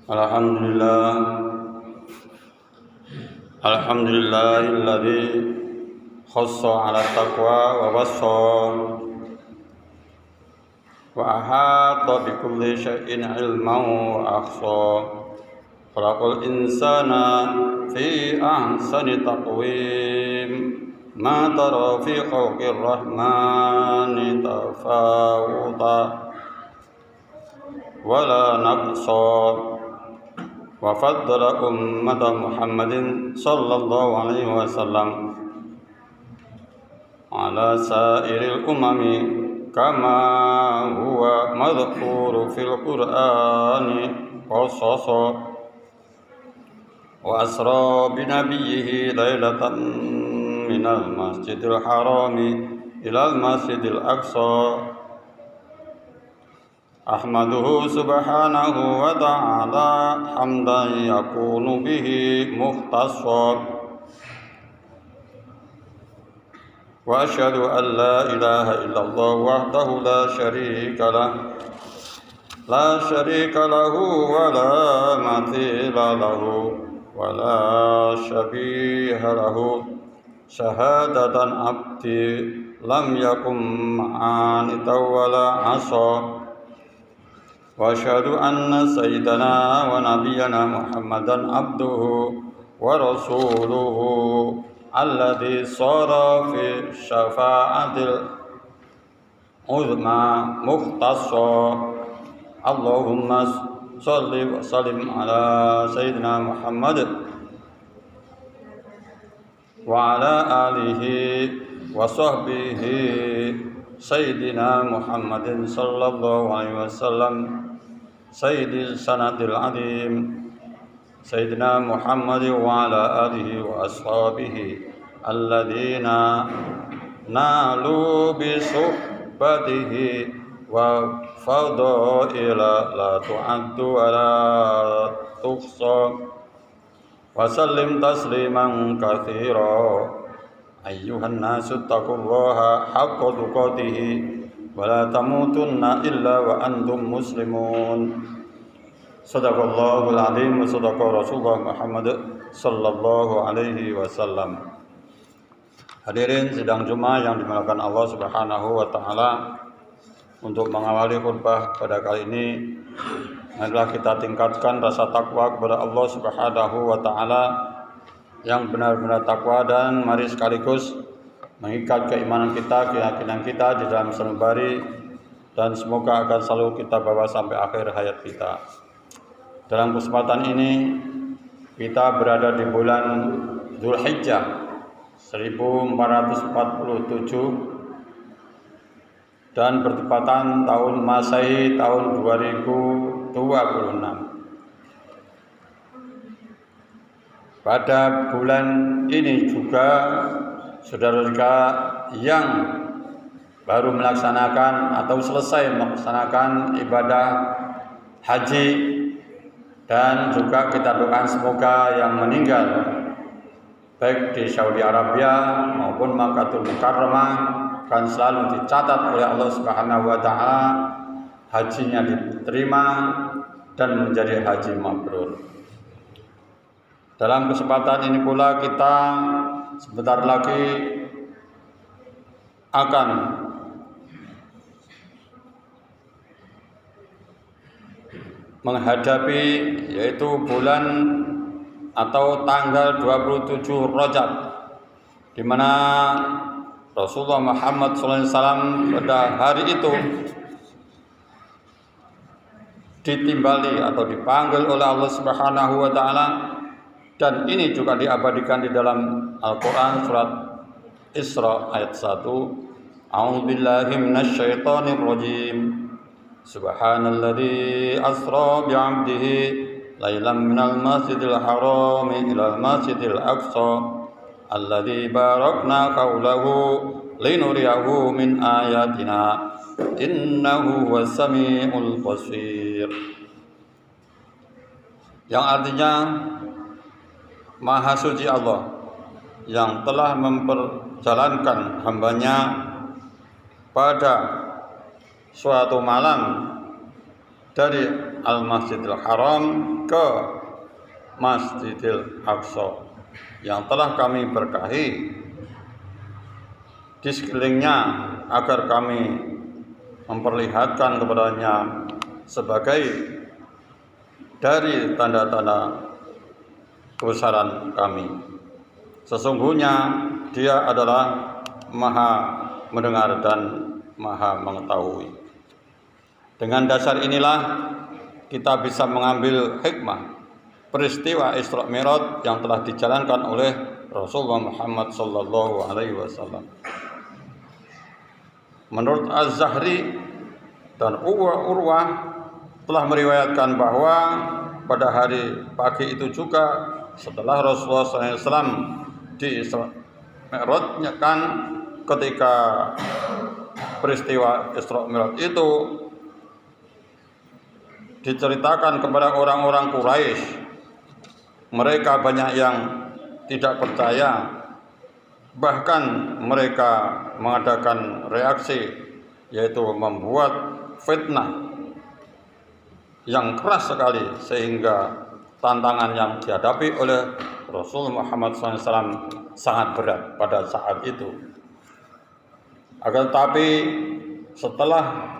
Alhamdulillah, alhamdulillahilladzi khassa 'ala taqwa wa wassa wa ahata bi kulli syai'in 'ilman wa ahsa. Khalaqal insana fi ahsani taqwim. Ma tara fi khalqir rahmani tafawuta wala naqsa. Wa faddala ummata Muhammadin sallallahu alaihi wasallam ala sairil umami kama huwa madhkuru fil Qur'ani qasasa wa asra bi nabiyhi lailatan minal masjidil harami ilal masjidil aqsa. Ahmaduhu subhanahu wa ta'ala hamdan yakunu bihi mukhtasar. Wa asyhadu an la ilaha illallah wahdahu la syarika lahu wa la mathila lahu wa la syabiha lahu. Syahadatan abdi lam yakum ma'anita wa la asa. Wa asyhadu anna sayyidana wa nabiyyana Muhammadan abduhu wa rasuluhu alladzi sara fi syafa'atil uzma mukhtassa. Allahumma shalli wa sallim ala sayyidina Muhammad wa ala alihi wa sahbihi sayyidina Muhammadin sallallahu alaihi wasallam sayyidil sanadil adim sayyidina Muhammad wa ala alihi wa ashabihi alladhina nalu bi suhbatihi wa fadaila la tu'addu wa la tuhsa wa sallim tasliman katsira. Ayyuhan nasu taqullaha haqqa tuqatih wa la tamutunna illa wa antum muslimun. Shadaqallahul azim wa shadaqa Rasulullah Muhammad sallallahu alaihi wasallam. Hadirin sidang Jumat yang dimuliakan Allah Subhanahu wa taala, untuk mengawali khutbah pada kali ini adalah kita tingkatkan rasa takwa kepada Allah Subhanahu wa taala yang benar-benar takwa, dan mari sekaligus mengikat keimanan kita, keyakinan kita di dalam sanubari, dan semoga akan selalu kita bawa sampai akhir hayat kita. Dalam kesempatan ini kita berada di bulan Dzulhijjah 1447 dan bertepatan tahun Masehi tahun 2026. Pada bulan ini juga saudara-saudara yang baru melaksanakan atau selesai melaksanakan ibadah haji, dan juga kita doakan semoga yang meninggal baik di Saudi Arabia maupun Makkahul Mukarramah akan selalu dicatat oleh Allah Subhanahu wa taala, hajinya diterima dan menjadi haji mabrur. Dalam kesempatan ini pula kita sebentar lagi akan menghadapi yaitu bulan atau tanggal 27 Rajab, di mana Rasulullah Muhammad SAW pada hari itu ditimbali atau dipanggil oleh Allah Subhanahu wa taala. Dan ini juga diabadikan di dalam Al-Quran surat Isra ayat 1. A'udzubillahi minasyaitonir rajim. Subhanalladzi asra bi'abdihi lailan minal masjidil harami ilal masjidil aqsa alladzi barakna haulahu linuriyahu min ayatina innahu was-sami'ul basir. Yang artinya Maha suci Allah yang telah memperjalankan hambanya pada suatu malam dari Al-Masjidil Haram ke Masjidil Aqsa yang telah kami berkahi di sekelilingnya, agar kami memperlihatkan kepadanya sebagai dari tanda-tanda kebesaran kami. Sesungguhnya Dia adalah Maha mendengar dan Maha mengetahui. Dengan dasar inilah kita bisa mengambil hikmah peristiwa Isra Mi'raj yang telah dijalankan oleh Rasulullah Muhammad sallallahu alaihi wasallam. Menurut Az-Zahri dan Urwah telah meriwayatkan bahwa pada hari pagi itu juga setelah Rasulullah SAW di Isra Mi'rajnya kan, ketika peristiwa Isra Mi'raj itu diceritakan kepada orang-orang Quraisy, mereka banyak yang tidak percaya, bahkan mereka mengadakan reaksi, yaitu membuat fitnah yang keras sekali, sehingga tantangan yang dihadapi oleh Rasul Muhammad SAW sangat berat pada saat itu. Akan tetapi setelah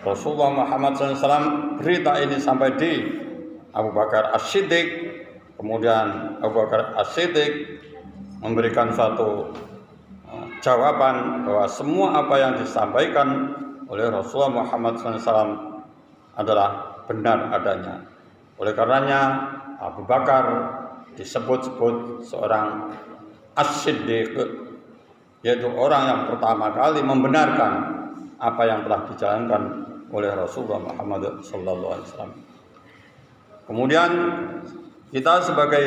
Rasulullah Muhammad SAW berita ini sampai di Abu Bakar As-Siddiq, kemudian Abu Bakar As-Siddiq memberikan satu jawaban bahwa semua apa yang disampaikan oleh Rasulullah Muhammad SAW adalah benar adanya. Oleh karenanya Abu Bakar disebut-sebut seorang As-Siddiq, yaitu orang yang pertama kali membenarkan apa yang telah dijalankan oleh Rasulullah Muhammad SAW. Kemudian kita sebagai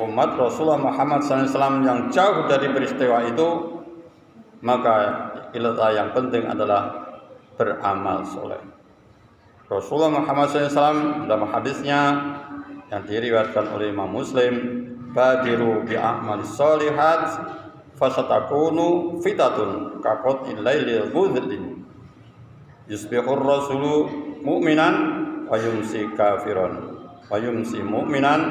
umat Rasulullah Muhammad SAW yang jauh dari peristiwa itu, maka kita yang penting adalah beramal soleh. Rasulullah Muhammad SAW dalam hadisnya yang diriwayatkan oleh Imam Muslim, badiru bi'amalis solihat fasatakunu fitatun kaqatil lailil ghudlin yusbihur rasulu mu'minan wa yumsi kafiran wa yumsi mu'minan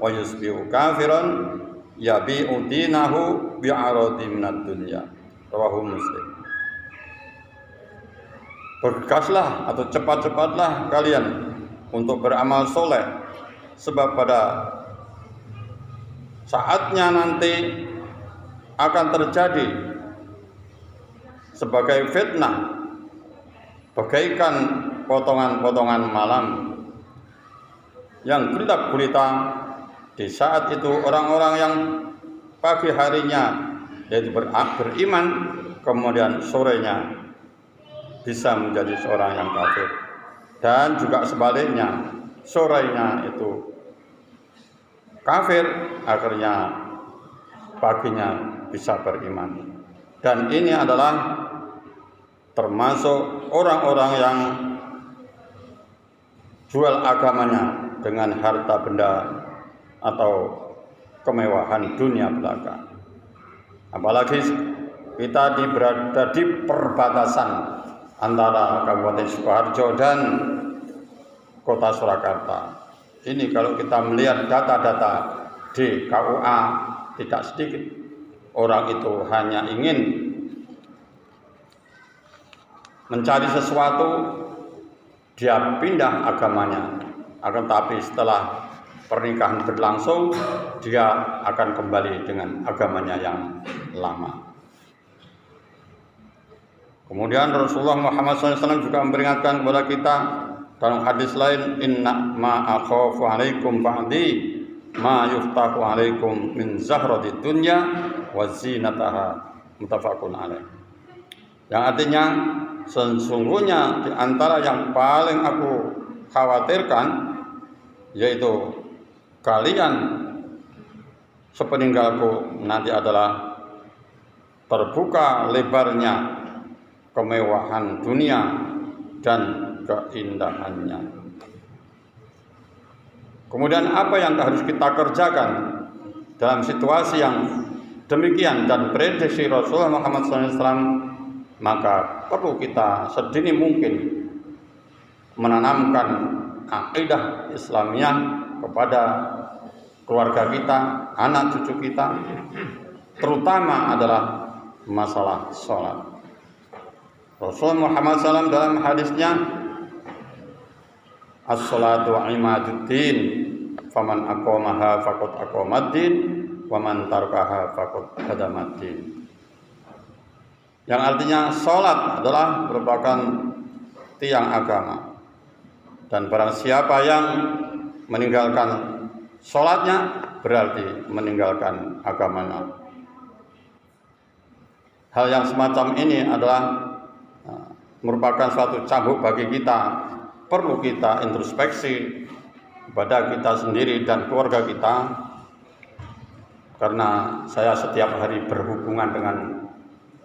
wa yusbihu kafiran yabi'u dinahu bi'aradi minad dunya. Rawahu Muslim. Bergegaslah atau cepat-cepatlah kalian untuk beramal soleh, sebab pada saatnya nanti akan terjadi sebagai fitnah, bagaikan potongan-potongan malam yang gelap gulita. Di saat itu orang-orang yang pagi harinya yaitu beriman, kemudian sorenya bisa menjadi seorang yang kafir, dan juga sebaliknya, sorenya itu kafir, akhirnya paginya bisa beriman. Dan ini adalah termasuk orang-orang yang jual agamanya dengan harta benda atau kemewahan dunia belaka. Apalagi kita berada di perbatasan antara Kabupaten Sukoharjo dan Kota Surakarta. Ini kalau kita melihat data-data di KUA, tidak sedikit orang itu hanya ingin mencari sesuatu, dia pindah agamanya. Akan tapi setelah pernikahan berlangsung, dia akan kembali dengan agamanya yang lama. Kemudian Rasulullah Muhammad SAW juga memperingatkan kepada kita dalam hadis lain, inna ma akhafu alaikum ba'di ma yuftahu alaikum min zahratid dunya wa zinataha, muttafaqun alaih. Yang artinya, sesungguhnya di antara yang paling aku khawatirkan yaitu kalian sepeninggalku nanti adalah terbuka lebarnya kemewahan dunia dan keindahannya. Kemudian apa yang harus kita kerjakan dalam situasi yang demikian dan prediksi Rasulullah Muhammad SAW? Maka perlu kita sedini mungkin menanamkan akidah Islamiyah kepada keluarga kita, anak cucu kita, terutama adalah masalah sholat. Rasul Muhammad SAW dalam hadisnya, as-sholatu imaduddin, faman aqamaha faqad aqamaddin, waman tarkaha faqad hadamaddin. Yang artinya sholat adalah merupakan tiang agama, dan barang siapa yang meninggalkan sholatnya berarti meninggalkan agamanya. Hal yang semacam ini adalah merupakan suatu cambuk bagi kita. Perlu kita introspeksi kepada kita sendiri dan keluarga kita, karena saya setiap hari berhubungan dengan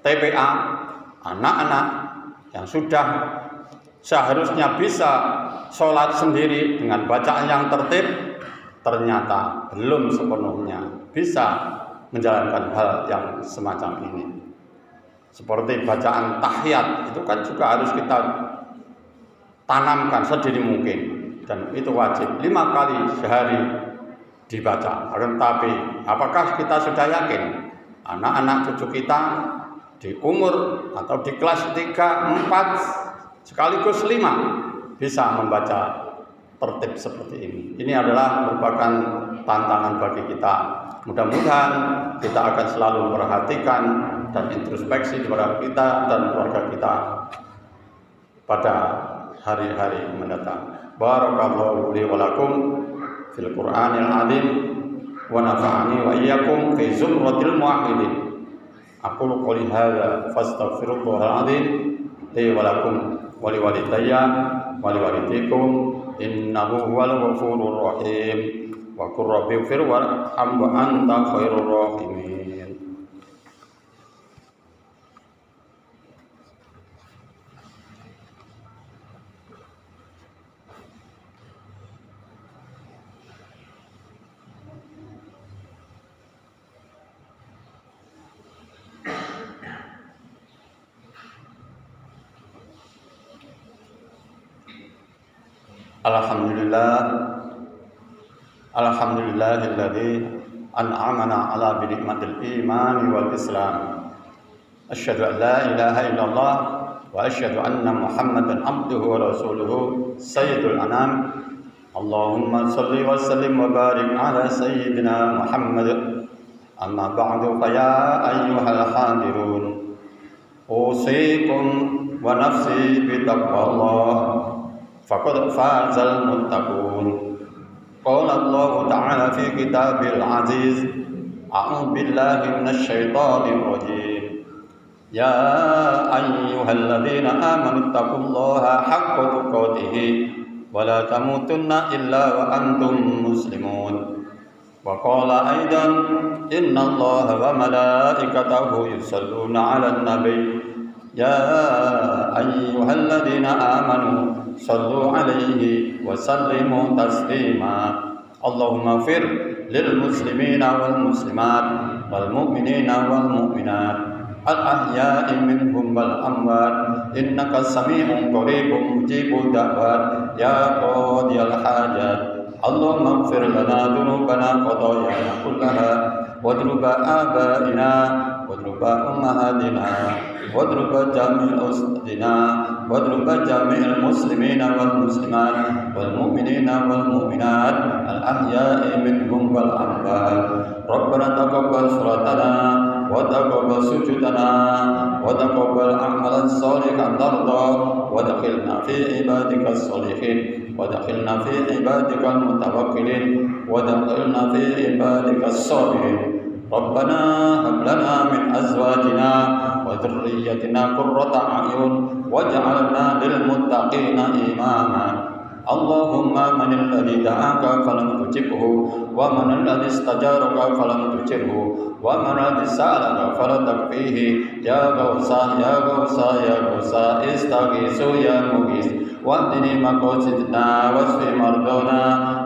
TPA, anak-anak yang sudah seharusnya bisa sholat sendiri dengan bacaan yang tertib, ternyata belum sepenuhnya bisa menjalankan hal yang semacam ini. Seperti bacaan tahiyat, itu kan juga harus kita tanamkan sedini mungkin, dan itu wajib 5 kali sehari dibaca. Akan tetapi apakah kita sudah yakin anak-anak cucu kita di umur atau di kelas 3, 4 sekaligus 5 bisa membaca tertib seperti ini? Ini adalah merupakan tantangan bagi kita. Mudah-mudahan kita akan selalu memperhatikan dan introspeksi kepada kita dan keluarga kita pada hari-hari mendatang. Barakallahu li wa lakum fil Qur'anil azim wa nafa'ani wa iyyakum fi zumratil muwahhidin. Aqulu qouli hadza fastaghfirullahal azim li wa lakum wa li walidayya wa li walidikum innahu huwal ghafurur rahim. Wa qur rabbighfir warham wa anta khairur rahimin. Alhamdulillahilladzi an'amana ala bi ni'matil iman wal islam. Asyhadu an la ilaha illallah wa asyhadu anna Muhammadan abduhu wa rasuluhu sayyidul anam. Allahumma shalli wa sallim wa barik ala sayyidina Muhammad. Amma ba'du, fa ya ayyuhal hadirun, usikum wa nafsi bi taqwallah faqad fazal muttaqun. Qala Allah Ta'ala fi kitabil aziz, a'udzu billahi minasy syaithanir rajim. Ya ayyuhalladzina amanu taqullaha haqqa tuqatih wa la tamutunna illa wa antum muslimun. Wa qala aidan, innallaha wa malaikatahu yusalluna 'alan nabiy. Ya ayyuhalladzina amanu sallu alaihi wa sallimu taslima. Allahumma fir lil muslimina wal muslimat wal mu'minina wal mu'minat al ahya'i minhum wal amwat innaka sami'un qaribun mujibud da'wat ya qadiyal hajat. Allahumma ighfir lana dhunubana qadayana kullaha wa dhunuba abaina wa dhunuba ummahatina wa dhunuba jami'il usdina wa dhunuba jami'il muslimina wal muslimat wal mu'minina wal mu'minat al ahya'i minhum wal amwat. Rabbana taqabbal salatana wa taqabbal sujudana wa taqabbal amalan shalihan tarda wa dakhilna fi ibadikas shalihin wa dakhilna fi ibadikal mutawakkilin wa dakhilna fi ibadikas sabirin. Rabbana hab lana min azwajina wa dhurriyyatina qurrata a'yun waj'alna lil muttaqina imama. Allahumma man alladhi da'aka falam tujibhu wa man alladhi istajaraka falam tujirhu wa man alladhi sa'alaka falam takfihi. Ya Ghawsa ya Ghawsa ya Ghawsa istaghisu ya mughis wahdini maqasidna wasfi mardona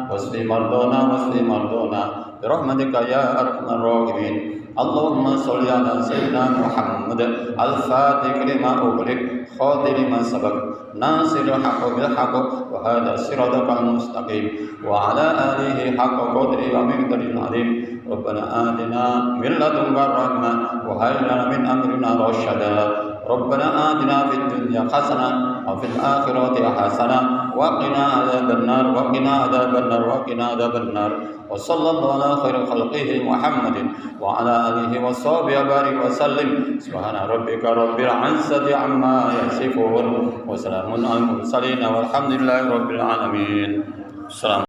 wasfi mardona wasfi mardona birahmatika ya arhamar rahimin. اللهم صل على سيدنا محمد الفاتح لما أغلق خاتم لما سبق ناصر الحق بالحق وهذا صراطك المستقيم وعلى آله حق قدره ومقداره العظيم ربنا آتنا من لدنك الرحمة وهب لنا من أمرنا رشدا ربنا آتنا في الدنيا حسنة وفي الآخرة حسنة وقنا عذاب النار وقنا عذاب النار وقنا عذاب النار وصلى الله على خير خلقه محمد وعلى آله وصحبه وبارك وسلم سبحان ربك رب العزة عما يصفون وسلام على المرسلين والحمد لله رب العالمين. السلام